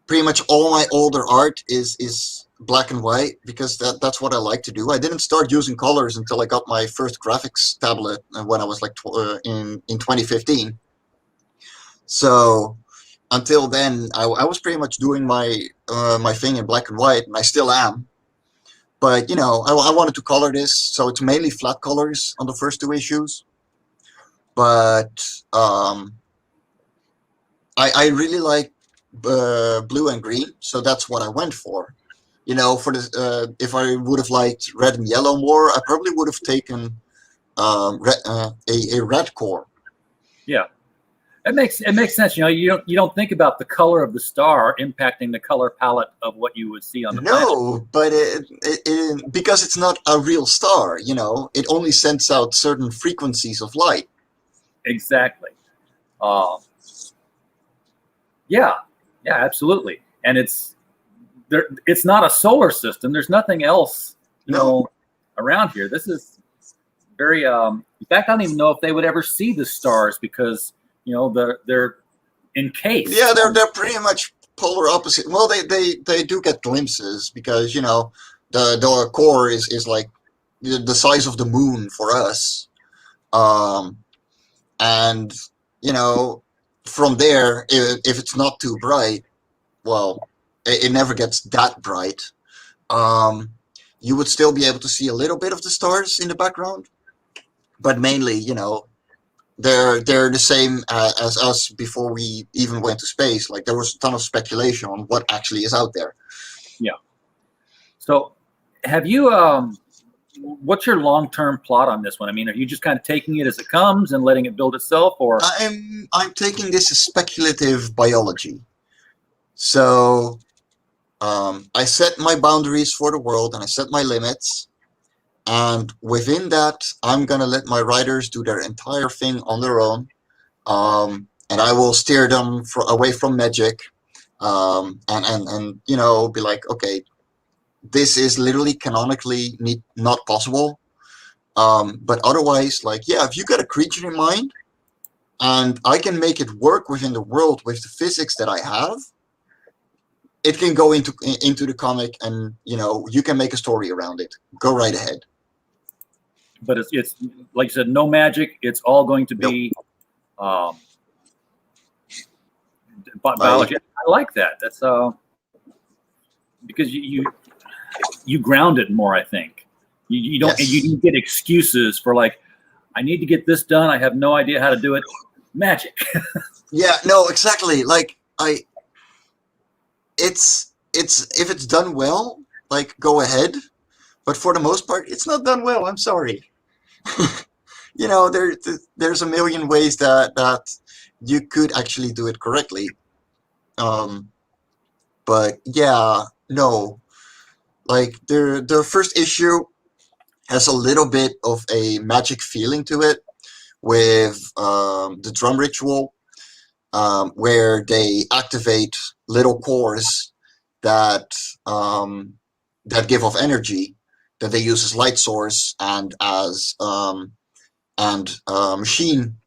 Pretty much all my older art is black and white because that's what I like to do. I didn't start using colors until I got my first graphics tablet when I was like in 2015. So until then, I was pretty much doing my thing in black and white, and I still am. But I wanted to color this, so it's mainly flat colors on the first 2 issues. But I really like blue and green, so that's what I went for. For this, if I would have liked red and yellow more, I probably would have taken a red core. Yeah, it makes sense. You don't think about the color of the star impacting the color palette of what you would see on the planet. No, but because it's not a real star, it only sends out certain frequencies of light. Exactly. Yeah, absolutely. And it's not a solar system. There's nothing else, around here. This is very. In fact, I don't even know if they would ever see the stars because they're encased. Yeah, they're pretty much polar opposite. Well, they do get glimpses because the core is like the size of the moon for us, and from there, if it's not too bright, well, it never gets that bright. you would still be able to see a little bit of the stars in the background, but mainly, they're the same as us before we even went to space. Like there was a ton of speculation on what actually is out there. Yeah. So, have you? What's your long-term plot on this one? I mean, are you just kind of taking it as it comes and letting it build itself, or? I'm taking this as speculative biology. So I set my boundaries for the world and I set my limits. And within that, I'm going to let my writers do their entire thing on their own. And I will steer them away from magic. And be like, okay, this is literally canonically not possible. But otherwise, like, yeah, if you got a creature in mind and I can make it work within the world with the physics that I have, it can go into the comic, and you can make a story around it. Go right ahead. But it's like you said, no magic. It's all going to be biology. I like that. That's because you ground it more. I think you don't you get excuses for like, I need to get this done. I have no idea how to do it. Magic. Yeah. No. Exactly. Like it's if it's done well, like go ahead. But for the most part, it's not done well. I'm sorry. There's a million ways that you could actually do it correctly. But yeah, no. Like the first issue has a little bit of a magic feeling to it with the drum ritual, where they activate little cores that give off energy that they use as light source and as machine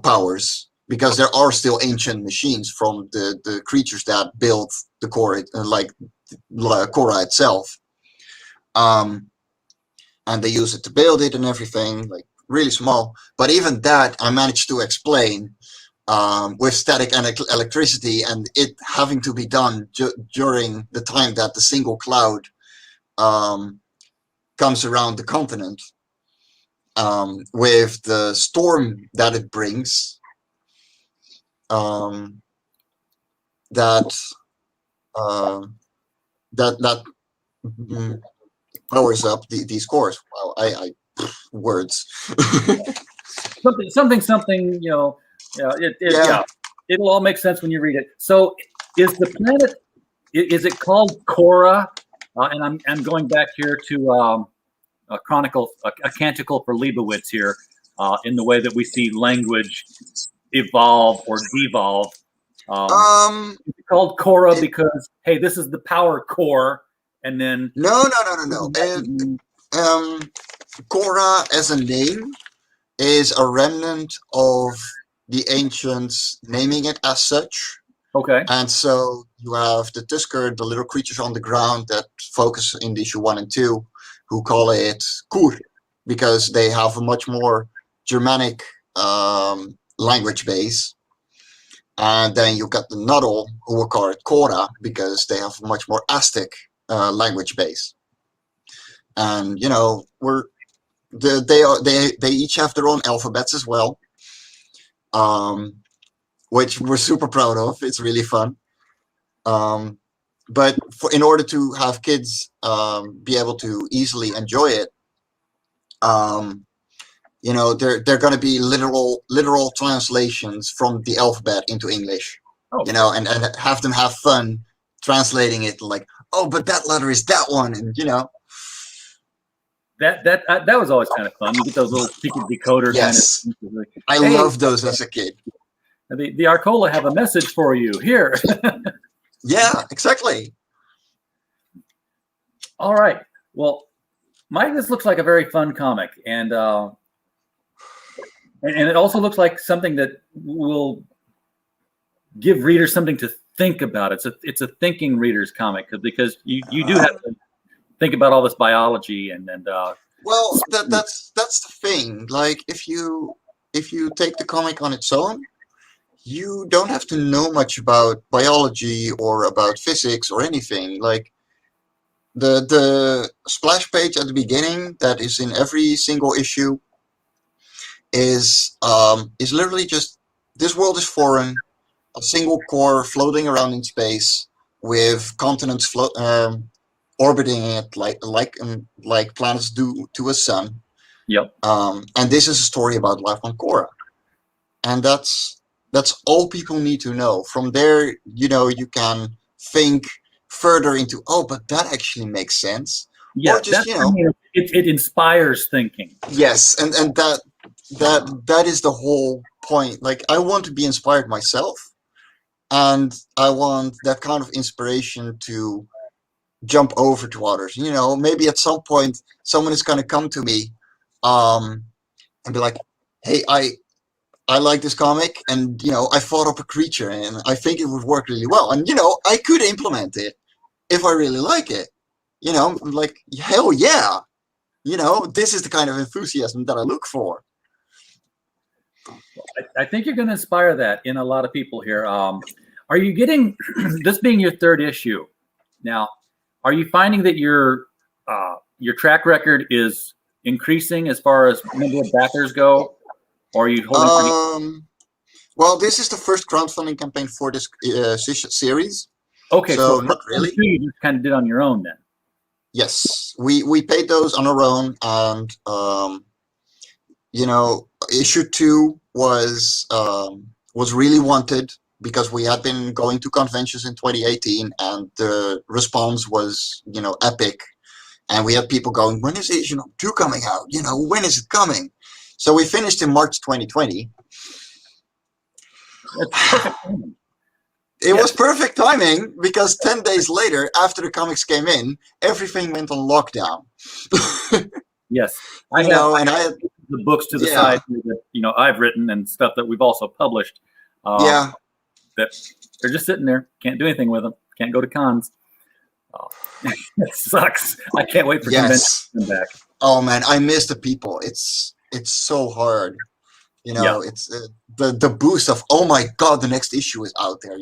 powers, because there are still ancient machines from the creatures that built the core, like CORA itself. And they use it to build it and everything, like really small. But even that I managed to explain with static and electricity, and it having to be done during the time that the single cloud comes around the continent, with the storm that it brings, that powers up these cores. Wow, I words. something. Yeah, it'll all make sense when you read it. So, is the planet? Is it called CORA? And I'm going back here to a chronicle, a canticle for Leibowitz here, in the way that we see language evolve or devolve. It's called CORA because, hey, this is the power core, and then no. CORA as a name is a remnant of the ancients naming it as such. Okay. And so you have the Tusker, the little creatures on the ground that focus in issue 1 and 2, who call it Kur, because they have a much more Germanic language base. And then you got the Nuddle, who will call it Kora, because they have a much more Aztec language base. And they each have their own alphabets as well, which we're super proud of. It's really fun. But in order to have kids be able to easily enjoy it, they're going to be literal translations from the alphabet into English. And have them have fun translating it, like, oh, but that letter is that one, and That was always kind of fun. You get those little secret decoder yes. kind of things. I loved those as a kid. The Arcola have a message for you here. Yeah, exactly. All right. Well, Mike, this looks like a very fun comic, and it also looks like something that will give readers something to think about. It's a thinking readers comic, because you do have to think about all this biology and well, that's the thing. Like if you take the comic on its own, you don't have to know much about biology or about physics or anything. Like the splash page at the beginning that is in every single issue is literally just, this world is foreign, a single core floating around in space with continents orbiting it like planets do to a sun. Yep. And this is a story about life on CORA, and that's all people need to know. From there, you can think further into, oh, but that actually makes sense. Yeah, Or just, it inspires thinking. yes, and that is the whole point. Like, I want to be inspired myself, and I want that kind of inspiration to jump over to others. Maybe at some point someone is going to come to me and be like, hey, I like this comic, and I thought up a creature and I think it would work really well, and I could implement it if I really like it. I'm like, hell yeah. This is the kind of enthusiasm that I look for. I think you're going to inspire that in a lot of people here. Are you getting, this being your third issue now, are you finding that your track record is increasing as far as number of backers go? Or are you holding? Well, this is the first crowdfunding campaign for this series. Okay, so not really. You just kind of did on your own then. Yes, we paid those on our own, and issue 2 was really wanted because we had been going to conventions in 2018, and the response was epic, and we had people going, when is issue 2 coming out? When is it coming? So we finished in March 2020. It was perfect timing because 10 days later, after the comics came in, everything went on lockdown. Yes, I had the books to the side that I've written and stuff that we've also published. That they're just sitting there, can't do anything with them, can't go to cons. It sucks. I can't wait for conventions to come back. Oh man, I miss the people. It's so hard. It's the boost of, oh my god, the next issue is out there.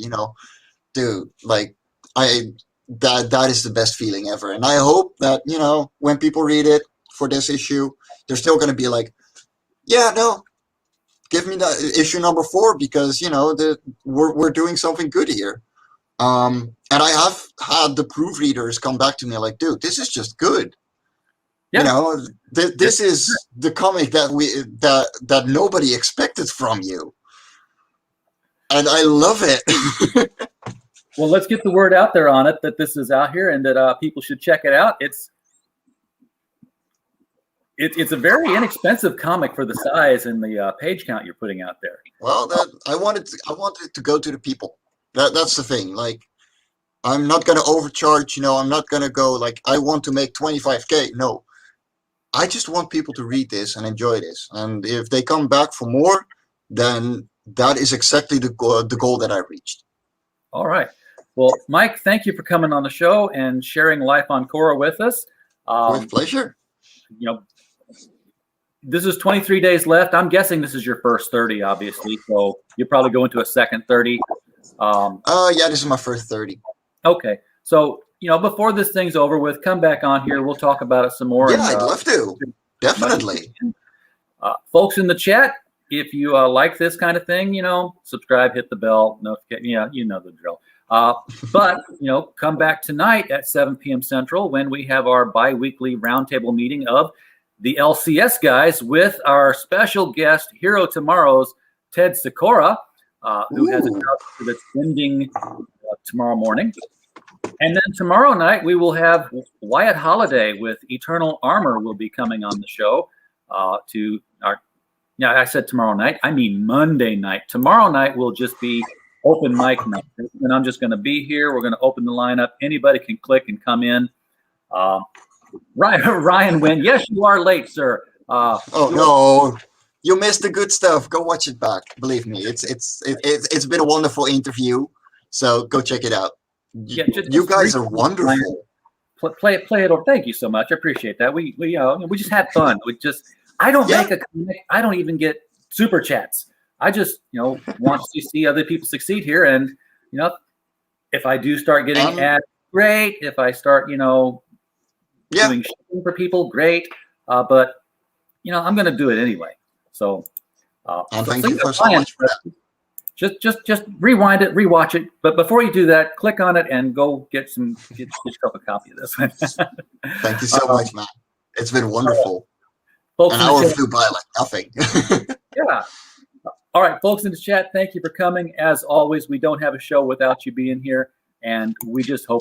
Dude, like that is the best feeling ever. And I hope that when people read it for this issue, they're still going to be like, yeah, no, give me the issue number 4 because we're doing something good here. And I have had the proofreaders come back to me like, dude, this is just good. Yeah. This is the comic that nobody expected from you, and I love it. Well, let's get the word out there on it that this is out here and that people should check it out. It's a very inexpensive comic for the size and the page count you're putting out there. Well, I wanted it to go to the people. That's the thing. Like, I'm not going to overcharge. I'm not going to go like, I want to make 25K. No. I just want people to read this and enjoy this. And if they come back for more, then that is exactly the goal that I reached. All right. Well, Mike, thank you for coming on the show and sharing life on CORA with us. With pleasure. This is 23 days left. I'm guessing this is your first 30, obviously. So you'll probably go into a second 30. Yeah, this is my first 30. Okay. So, before this thing's over with, come back on here. We'll talk about it some more. Yeah, I'd love to. Definitely. Folks in the chat, if you like this kind of thing, subscribe, hit the bell, notification. You know the drill. But, come back tonight at 7 p.m. Central when we have our bi-weekly roundtable meeting of the LCS guys with our special guest, Hero Tomorrow's Ted Sikora, who has a job that's ending tomorrow morning. And then tomorrow night, we will have Wyatt Holiday with Eternal Armor will be coming on the show to our, I said tomorrow night. I mean Monday night. Tomorrow night will just be open mic night. And I'm just going to be here. We're going to open the lineup. Anybody can click and come in. Ryan Wynn. Yes, you are late, sir. Oh, no. You missed the good stuff. Go watch it back. Believe me, it's been a wonderful interview. So go check it out. You guys are wonderful. Play it over. Thank you so much. I appreciate that. We just had fun. I don't make a comic. I don't even get super chats. I just want to see other people succeed here. And if I do start getting ads, great. If I start Yeah. doing shipping for people, great. But I'm going to do it anyway. So, And so thank you you got for so Ryan, much for that. Just rewind it, rewatch it. But before you do that, click on it and go get yourself a copy of this one. Thank you so much, man. It's been wonderful. Folks An in the hour chat, flew by like nothing. yeah. All right, folks in the chat, thank you for coming. As always, we don't have a show without you being here, and we just hope